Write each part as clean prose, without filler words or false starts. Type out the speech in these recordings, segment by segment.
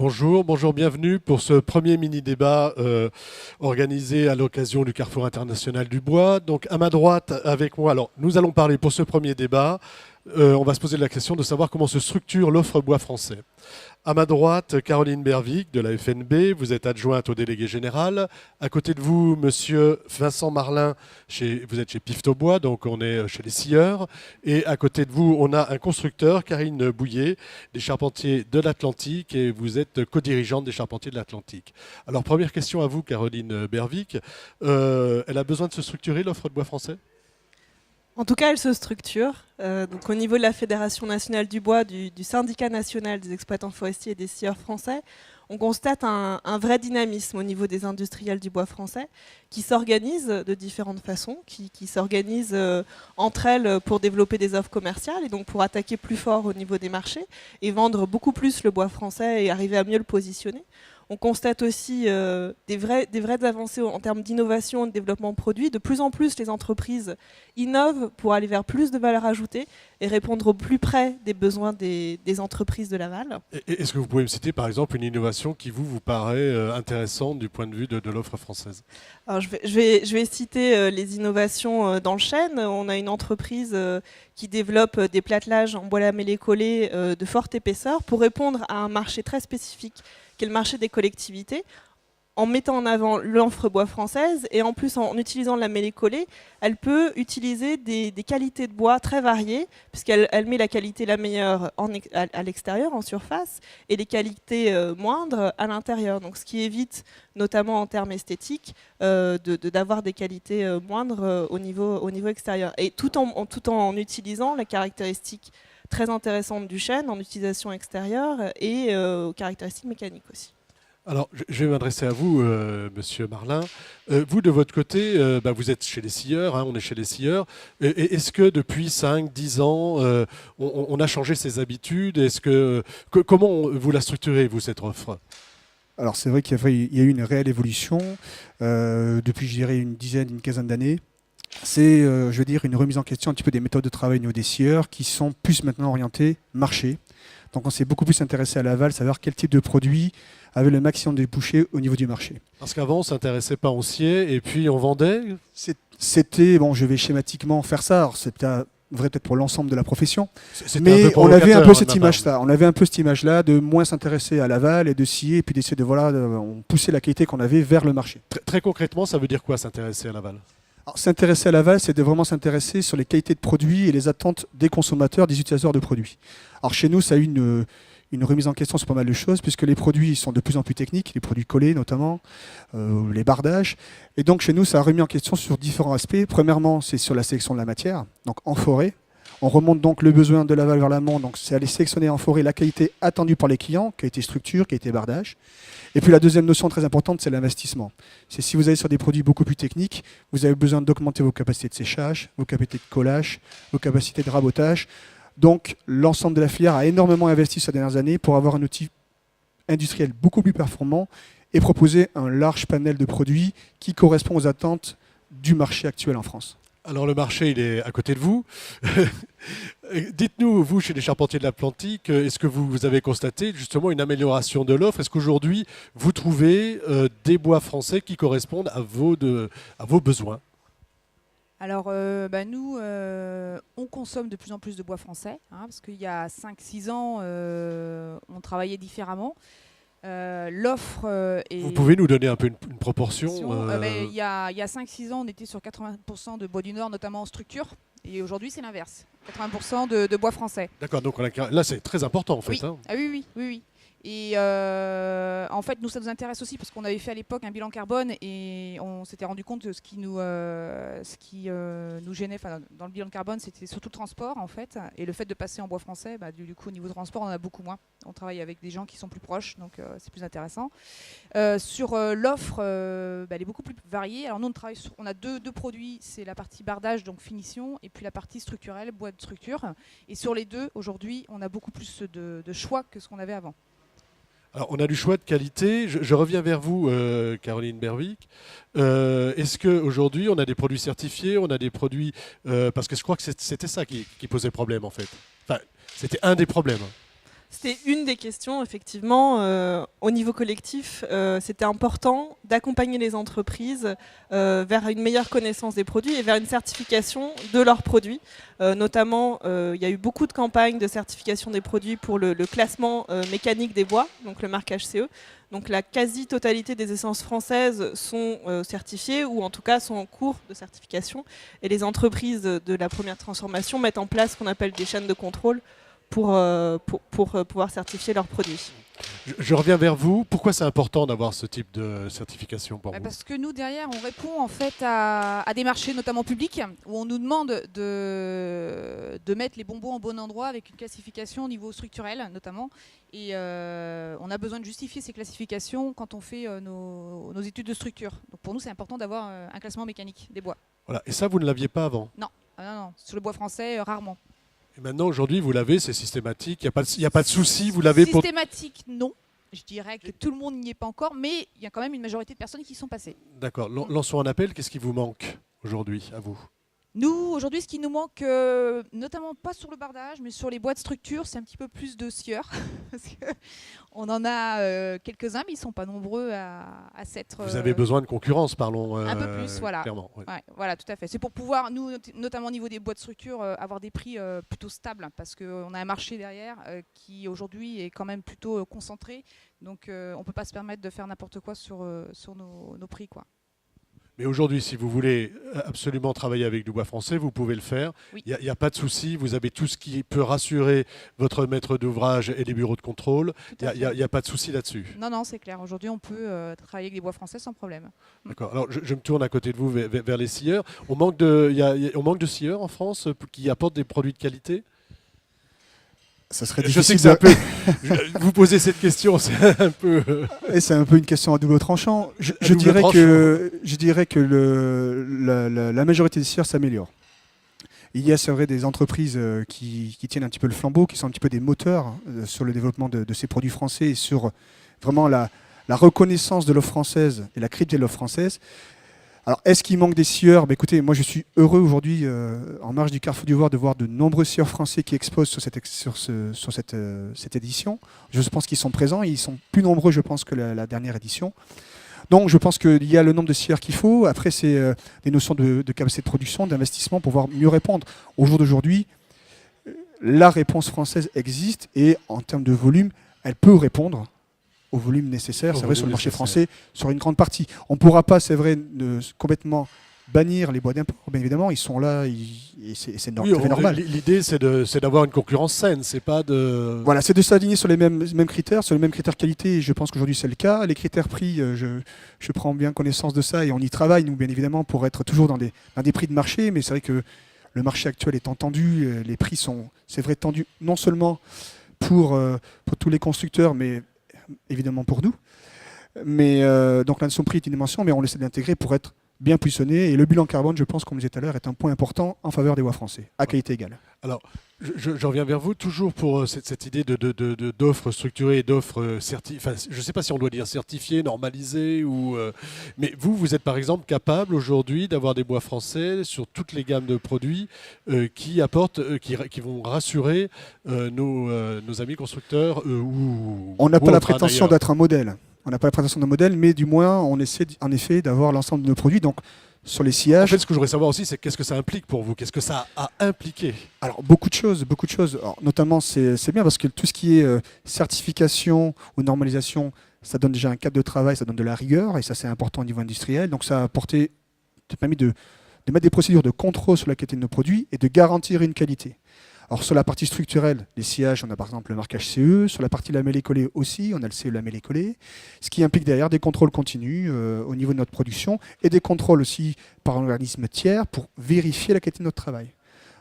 Bonjour, bonjour, bienvenue pour ce premier mini-débat organisé à l'occasion du Carrefour international du bois. Donc à ma droite avec moi, alors nous allons parler pour ce premier débat, on va se poser la question de savoir comment se structure l'offre bois français. À ma droite, Caroline Bervic de la FNB, vous êtes adjointe au délégué général. À côté de vous, monsieur Vincent Marlin, vous êtes chez Pifto Bois, donc on est chez les scieurs. Et à côté de vous, on a un constructeur, Karine Bouillet, des Charpentiers de l'Atlantique, et vous êtes co-dirigeante des Charpentiers de l'Atlantique. Alors première question à vous, Caroline Bervic. Elle a besoin de se structurer, l'offre de bois français ? En tout cas, elle se structure. Donc, au niveau de la Fédération nationale du bois, du syndicat national des exploitants forestiers et des scieurs français, on constate un vrai dynamisme au niveau des industriels du bois français qui s'organisent de différentes façons, qui s'organisent entre elles pour développer des offres commerciales et donc pour attaquer plus fort au niveau des marchés et vendre beaucoup plus le bois français et arriver à mieux le positionner. On constate aussi des vraies avancées en termes d'innovation et de développement de produits. De plus en plus, les entreprises innovent pour aller vers plus de valeur ajoutée et répondre au plus près des besoins des entreprises de l'aval. Est-ce que vous pouvez me citer par exemple une innovation qui vous paraît intéressante du point de vue de l'offre française ? Alors, je vais citer les innovations dans le chêne. On a une entreprise qui développe des plattelages en bois lamellé collé de forte épaisseur pour répondre à un marché très spécifique qui est le marché des collectivités, en mettant en avant l'offre bois française et en plus en utilisant la mêlée collée, elle peut utiliser des qualités de bois très variées puisqu'elle met la qualité la meilleure à l'extérieur, en surface, et les qualités moindres à l'intérieur. Donc, ce qui évite, notamment en termes esthétiques, d'avoir des qualités moindres au niveau extérieur. Et tout en utilisant la caractéristique très intéressante du chêne en utilisation extérieure et aux caractéristiques mécaniques aussi. Alors, je vais m'adresser à vous, monsieur Marlin. Vous, de votre côté, vous êtes chez les scieurs, on est chez les scieurs. Est-ce que depuis 5-10 ans, on a changé ses habitudes ? Comment vous la structurez, vous, cette offre ? Alors, c'est vrai qu'il y a eu une réelle évolution depuis, je dirais, une quinzaine d'années. C'est, je veux dire, une remise en question un petit peu des méthodes de travail au niveau des scieurs qui sont plus maintenant orientées marché. Donc on s'est beaucoup plus intéressé à l'aval, savoir quel type de produit avait le maximum de débouchés au niveau du marché. Parce qu'avant, on ne s'intéressait pas au scier et puis on vendait ? C'était, bon, je vais schématiquement faire ça, alors c'est vrai peut-être pour l'ensemble de la profession, mais on avait un peu cette image-là. On avait un peu cette image-là de moins s'intéresser à l'aval et de scier et puis d'essayer de, on poussait la qualité qu'on avait vers le marché. Très concrètement, ça veut dire quoi, s'intéresser à l'aval ? Alors, s'intéresser à l'aval, c'est de vraiment s'intéresser sur les qualités de produits et les attentes des consommateurs, des utilisateurs de produits. Alors chez nous, ça a eu une remise en question sur pas mal de choses, puisque les produits sont de plus en plus techniques, les produits collés notamment, les bardages. Et donc chez nous, ça a remis en question sur différents aspects. Premièrement, c'est sur la sélection de la matière, donc en forêt. On remonte donc le besoin de l'aval vers l'amont, donc c'est aller sélectionner en forêt la qualité attendue par les clients, qualité structure, qualité bardage. Et puis la deuxième notion très importante, c'est l'investissement. C'est si vous allez sur des produits beaucoup plus techniques, vous avez besoin d'augmenter vos capacités de séchage, vos capacités de collage, vos capacités de rabotage. Donc l'ensemble de la filière a énormément investi ces dernières années pour avoir un outil industriel beaucoup plus performant et proposer un large panel de produits qui correspond aux attentes du marché actuel en France. Alors le marché, il est à côté de vous. Dites-nous, vous, chez les Charpentiers de l'Atlantique, est-ce que vous avez constaté justement une amélioration de l'offre ? Est-ce qu'aujourd'hui, vous trouvez des bois français qui correspondent à vos besoins ? Alors nous, on consomme de plus en plus de bois français, parce qu'il y a 5-6 ans, on travaillait différemment. L'offre est... Vous pouvez nous donner un peu une proportion il y a 5-6 ans, on était sur 80% de bois du Nord, notamment en structure. Et aujourd'hui, c'est l'inverse. 80% de bois français. D'accord, donc là, c'est très important en fait. Oui. Ah oui. Et en fait, nous, ça nous intéresse aussi parce qu'on avait fait à l'époque un bilan carbone et on s'était rendu compte que ce qui nous gênait dans le bilan carbone, c'était surtout le transport en fait. Et le fait de passer en bois français, du coup, au niveau transport, on en a beaucoup moins. On travaille avec des gens qui sont plus proches, donc c'est plus intéressant. Sur l'offre, elle est beaucoup plus variée. Alors nous, on a deux produits, c'est la partie bardage, donc finition, et puis la partie structurelle, bois de structure. Et sur les deux, aujourd'hui, on a beaucoup plus de choix que ce qu'on avait avant. Alors, on a du choix de qualité. Je reviens vers vous, Caroline Bervic. Est-ce qu'aujourd'hui, on a des produits certifiés, on a des produits... parce que je crois que c'était ça qui posait problème, en fait. Enfin, c'était un des problèmes. C'était une des questions, effectivement. Au niveau collectif, c'était important d'accompagner les entreprises vers une meilleure connaissance des produits et vers une certification de leurs produits. Notamment, il y a eu beaucoup de campagnes de certification des produits pour le classement mécanique des bois, donc le marquage CE. Donc la quasi-totalité des essences françaises sont certifiées ou en tout cas sont en cours de certification. Et les entreprises de la première transformation mettent en place ce qu'on appelle des chaînes de contrôle pour pouvoir certifier leurs produits. Je reviens vers vous. Pourquoi c'est important d'avoir ce type de certification pour vous? Parce que nous, derrière, on répond en fait à des marchés, notamment publics, où on nous demande de mettre les bonbons au bon endroit avec une classification au niveau structurel, notamment. Et on a besoin de justifier ces classifications quand on fait nos études de structure. Donc pour nous, c'est important d'avoir un classement mécanique des bois. Voilà. Et ça, vous ne l'aviez pas avant? Non, non. Sur le bois français, rarement. Et maintenant, aujourd'hui, vous l'avez, c'est systématique, il n'y a pas de souci, vous l'avez pour... Systématique, non. Je dirais que tout le monde n'y est pas encore, mais il y a quand même une majorité de personnes qui y sont passées. D'accord. Lançons un appel. Qu'est-ce qui vous manque aujourd'hui, à vous? Nous, aujourd'hui, ce qui nous manque, notamment pas sur le bardage, mais sur les bois de structure, c'est un petit peu plus de scieurs. Parce on en a quelques-uns, mais ils ne sont pas nombreux à s'être... Vous avez besoin de concurrence, parlons un peu plus, voilà. Clairement. Oui. Ouais, voilà, tout à fait. C'est pour pouvoir, nous, notamment au niveau des bois de structure, avoir des prix plutôt stables, parce qu'on a un marché derrière qui, aujourd'hui, est quand même plutôt concentré. Donc, on ne peut pas se permettre de faire n'importe quoi sur nos prix, quoi. Mais aujourd'hui, si vous voulez absolument travailler avec du bois français, vous pouvez le faire. Oui. Il n'y a pas de souci. Vous avez tout ce qui peut rassurer votre maître d'ouvrage et les bureaux de contrôle. Il n'y a pas de souci là-dessus. Non, c'est clair. Aujourd'hui, on peut travailler avec des bois français sans problème. D'accord. Alors, je me tourne à côté de vous vers les scieurs. On manque de scieurs en France qui apportent des produits de qualité? Ça serait je sais difficile que c'est un peu... vous posez cette question, c'est un peu... Et c'est un peu une question à double tranchant. Je dirais que la majorité des scieurs s'améliore. Il y a, c'est vrai, des entreprises qui tiennent un petit peu le flambeau, qui sont un petit peu des moteurs sur le développement de ces produits français et sur vraiment la reconnaissance de l'offre française et la crédibilité de l'offre française. Alors, est-ce qu'il manque des scieurs? Écoutez, moi je suis heureux aujourd'hui, en marge du Carrefour du Var, de voir de nombreux scieurs français qui exposent sur cette édition. Je pense qu'ils sont présents, et ils sont plus nombreux, je pense, que la dernière édition. Donc, je pense qu'il y a le nombre de scieurs qu'il faut. Après, c'est des notions de capacité de production, d'investissement, pour pouvoir mieux répondre. Au jour d'aujourd'hui, la réponse française existe, et en termes de volume, elle peut répondre au volume nécessaire, c'est vrai, sur le marché français, sur une grande partie. On ne pourra pas, c'est vrai, complètement bannir les bois d'import. Bien évidemment, ils sont là, et c'est normal. L'idée, c'est d'avoir une concurrence saine, c'est pas de... Voilà, c'est de s'aligner sur les mêmes critères, sur les mêmes critères qualité, et je pense qu'aujourd'hui c'est le cas. Les critères prix, je prends bien connaissance de ça, et on y travaille, nous, bien évidemment, pour être toujours dans des prix de marché, mais c'est vrai que le marché actuel étant tendu, les prix sont, c'est vrai, tendus, non seulement pour tous les constructeurs, mais évidemment pour nous. Mais donc la notion prix est une dimension, mais on essaie d'intégrer pour être bien positionné. Et le bilan carbone, je pense, comme je disais tout à l'heure, est un point important en faveur des bois français, à qualité égale. Alors, je reviens vers vous, toujours pour cette idée d'offres structurées et d'offres certifiées. Enfin, je ne sais pas si on doit dire certifiées, normalisées, mais vous êtes par exemple capable aujourd'hui d'avoir des bois français sur toutes les gammes de produits qui vont rassurer nos amis constructeurs on n'a pas la prétention d'être un modèle. On n'a pas la prétention d'un modèle, mais du moins, on essaie en effet d'avoir l'ensemble de nos produits. Donc, sur les sillages... En fait, ce que je voudrais savoir aussi, c'est qu'est-ce que ça implique pour vous? Qu'est-ce que ça a impliqué? Alors, beaucoup de choses. Alors, notamment, c'est bien parce que tout ce qui est certification ou normalisation, ça donne déjà un cadre de travail, ça donne de la rigueur, et ça, c'est important au niveau industriel. Donc, ça a permis de mettre des procédures de contrôle sur la qualité de nos produits et de garantir une qualité. Alors sur la partie structurelle, les sillages, on a par exemple le marquage CE. Sur la partie lamellé-collé aussi, on a le CE lamellé-collé. Ce qui implique derrière des contrôles continus au niveau de notre production et des contrôles aussi par un organisme tiers pour vérifier la qualité de notre travail.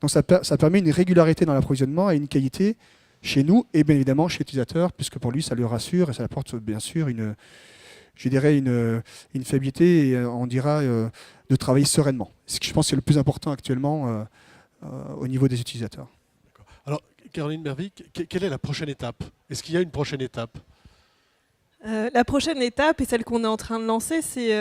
Donc ça permet une régularité dans l'approvisionnement et une qualité chez nous et bien évidemment chez l'utilisateur, puisque pour lui ça le rassure et ça apporte bien sûr une fiabilité et on dira de travailler sereinement. Ce que je pense que c'est le plus important actuellement au niveau des utilisateurs. Alors, Caroline Mervic, quelle est la prochaine étape? Est-ce qu'il y a une prochaine étape? La prochaine étape, et celle qu'on est en train de lancer, c'est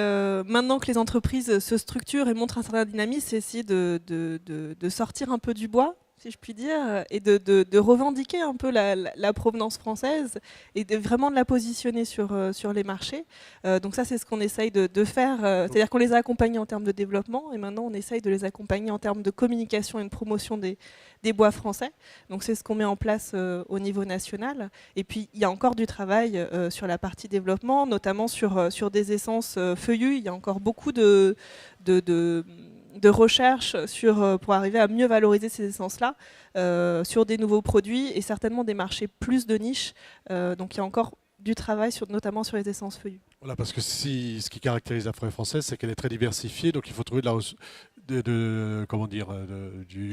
maintenant que les entreprises se structurent et montrent un certain dynamisme, c'est essayer de sortir un peu du bois. si je puis dire, et de revendiquer un peu la provenance française et vraiment de la positionner sur les marchés. Donc ça, c'est ce qu'on essaye de faire. C'est-à-dire qu'on les a accompagnés en termes de développement et maintenant on essaye de les accompagner en termes de communication et de promotion des bois français. Donc c'est ce qu'on met en place au niveau national. Et puis il y a encore du travail sur la partie développement, notamment sur des essences feuillues. Il y a encore beaucoup de recherche pour arriver à mieux valoriser ces essences-là sur des nouveaux produits et certainement des marchés plus de niche. Donc il y a encore du travail notamment sur les essences feuillues. Voilà, parce que ce qui caractérise la forêt française, c'est qu'elle est très diversifiée, donc il faut trouver du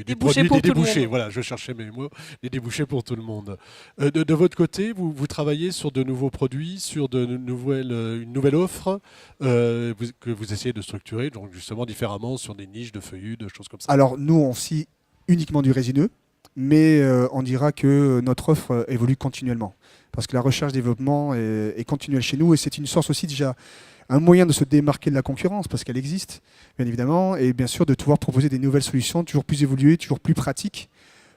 Débouchés produit, pour des tout le débouchés. monde. Voilà, je cherchais mes mots, des débouchés pour tout le monde. De votre côté, vous travaillez sur de nouveaux produits, sur une nouvelle offre que vous essayez de structurer, donc justement différemment sur des niches de feuillus, de choses comme ça. Alors nous, on scie uniquement du résineux, mais on dira que notre offre évolue continuellement. Parce que la recherche-développement est continuelle chez nous et c'est une source aussi déjà, un moyen de se démarquer de la concurrence parce qu'elle existe, bien évidemment, et bien sûr de pouvoir proposer des nouvelles solutions toujours plus évoluées, toujours plus pratiques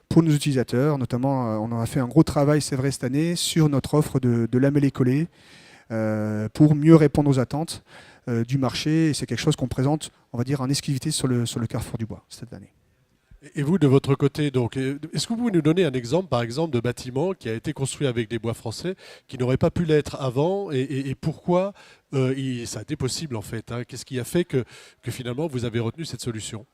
pour nos utilisateurs. Notamment, on en a fait un gros travail, c'est vrai, cette année, sur notre offre de lamellé-collé pour mieux répondre aux attentes du marché. Et c'est quelque chose qu'on présente, on va dire, en exclusivité sur le Carrefour du Bois cette année. Et vous, de votre côté, donc, est-ce que vous pouvez nous donner un exemple, par exemple, de bâtiment qui a été construit avec des bois français, qui n'aurait pas pu l'être avant, et pourquoi ça a été possible en fait, hein? Qu'est-ce qui a fait que finalement vous avez retenu cette solution?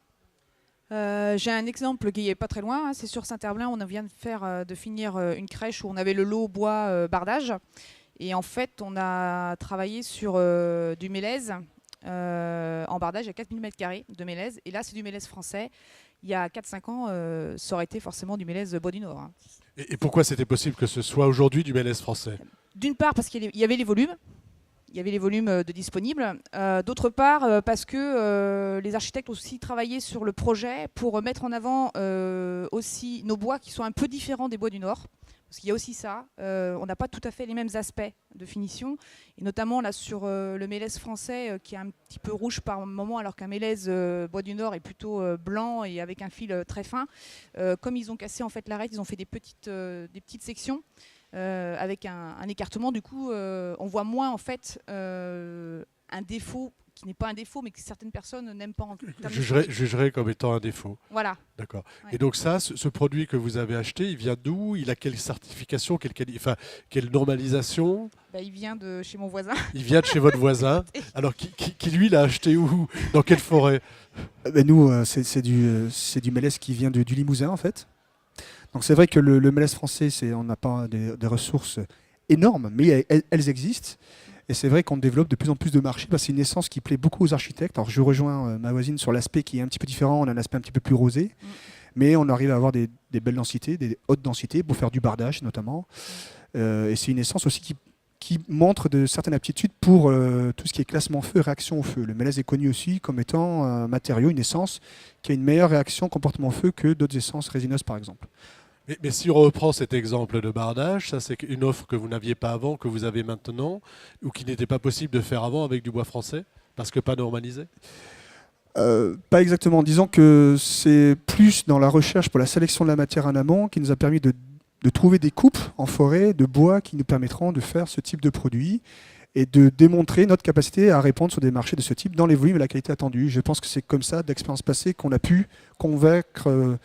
J'ai un exemple qui n'est pas très loin, hein, c'est sur Saint-Herblain, on vient de finir une crèche où on avait le lot bois bardage. Et en fait, on a travaillé sur du mélèze en bardage, il y a 4000 m² de mélèze. Et là, c'est du mélèze français. Il y a 4-5 ans, ça aurait été forcément du mélèze bois du Nord. Hein. Et pourquoi c'était possible que ce soit aujourd'hui du mélèze français? D'une part, parce qu'il y avait les volumes. Il y avait les volumes de disponibles. D'autre part, parce que les architectes ont aussi travaillé sur le projet pour mettre en avant aussi nos bois qui sont un peu différents des bois du Nord. Parce qu'il y a aussi ça. On n'a pas tout à fait les mêmes aspects de finition. Et notamment là sur le mélèze français qui est un petit peu rouge par moment, alors qu'un mélèze bois du Nord est plutôt blanc et avec un fil très fin. Comme ils ont cassé en fait l'arête, ils ont fait des petites sections. Avec un écartement, du coup, on voit moins en fait un défaut qui n'est pas un défaut, mais que certaines personnes n'aiment pas. Jugerait comme étant un défaut. Voilà. D'accord. Ouais. Et donc ça, ce produit que vous avez acheté, il vient d'où? Il a quelle certification, quelle normalisation? Il vient de chez mon voisin. Il vient de chez votre voisin. Alors qui lui l'a acheté où? Dans quelle forêt? Nous, c'est du mélèze qui vient du Limousin en fait. Donc c'est vrai que le mélèze français, on n'a pas des ressources énormes, mais elles existent. Et c'est vrai qu'on développe de plus en plus de marchés parce que c'est une essence qui plaît beaucoup aux architectes. Alors je rejoins ma voisine sur l'aspect qui est un petit peu différent, on a un aspect un petit peu plus rosé, mais on arrive à avoir des belles densités, des hautes densités pour faire du bardage notamment. Et c'est une essence aussi qui montre de certaines aptitudes pour tout ce qui est classement feu et réaction au feu. Le mélèze est connu aussi comme étant un matériau, une essence qui a une meilleure réaction comportement feu que d'autres essences résineuses par exemple. Mais si on reprend cet exemple de bardage, ça c'est une offre que vous n'aviez pas avant, que vous avez maintenant, ou qui n'était pas possible de faire avant avec du bois français, parce que pas normalisé? Pas exactement. Disons que c'est plus dans la recherche pour la sélection de la matière en amont qui nous a permis de trouver des coupes en forêt de bois qui nous permettront de faire ce type de produit et de démontrer notre capacité à répondre sur des marchés de ce type dans les volumes et la qualité attendue. Je pense que c'est comme ça, d'expérience passée, qu'on a pu convaincre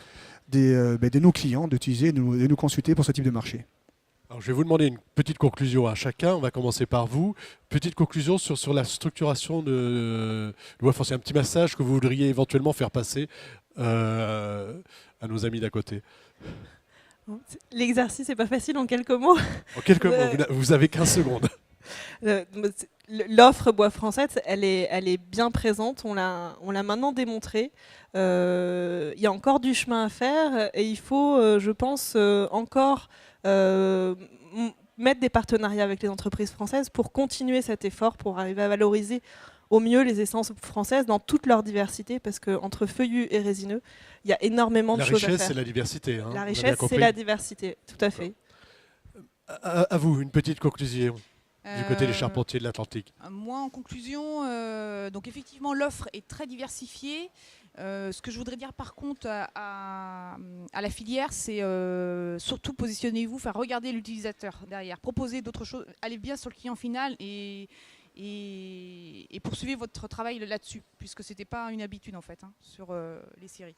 de nos clients d'utiliser, de nous consulter pour ce type de marché. Alors, je vais vous demander une petite conclusion à chacun. On va commencer par vous. Petite conclusion sur la structuration de bois français. Un petit message que vous voudriez éventuellement faire passer à nos amis d'à côté. L'exercice n'est pas facile en quelques mots. En quelques mots, vous avez 15 secondes. L'offre bois française, elle est bien présente, on l'a maintenant démontré. Il y a encore du chemin à faire et il faut, je pense, encore mettre des partenariats avec les entreprises françaises pour continuer cet effort, pour arriver à valoriser au mieux les essences françaises dans toute leur diversité, parce qu'entre feuillus et résineux, il y a énormément de choses à faire. La richesse, c'est la diversité. Hein, la richesse, c'est la diversité, tout à fait. À vous, une petite conclusion. Du côté des charpentiers de l'Atlantique. Moi, en conclusion, donc effectivement, l'offre est très diversifiée. Ce que je voudrais dire par contre à la filière, c'est surtout positionnez-vous, enfin regardez l'utilisateur derrière, proposez d'autres choses, allez bien sur le client final et poursuivez votre travail là-dessus, puisque c'était pas une habitude en fait sur les séries.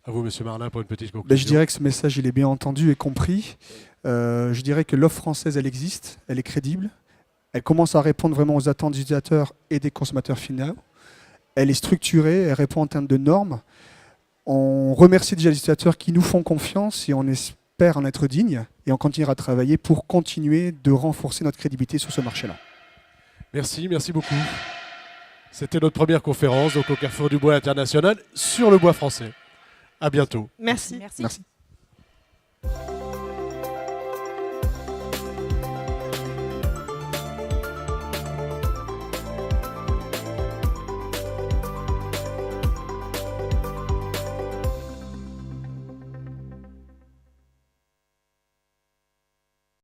À vous, Monsieur Marlin, pour une petite conclusion. Ben, je dirais que ce message il est bien entendu et compris. Je dirais que l'offre française, elle existe, elle est crédible, elle commence à répondre vraiment aux attentes des utilisateurs et des consommateurs finaux. Elle est structurée, elle répond en termes de normes. On remercie déjà les utilisateurs qui nous font confiance et on espère en être digne. Et on continuera à travailler pour continuer de renforcer notre crédibilité sur ce marché-là. Merci beaucoup. C'était notre première conférence donc, au Carrefour du Bois International sur le bois français. À bientôt. Merci. Merci. Merci.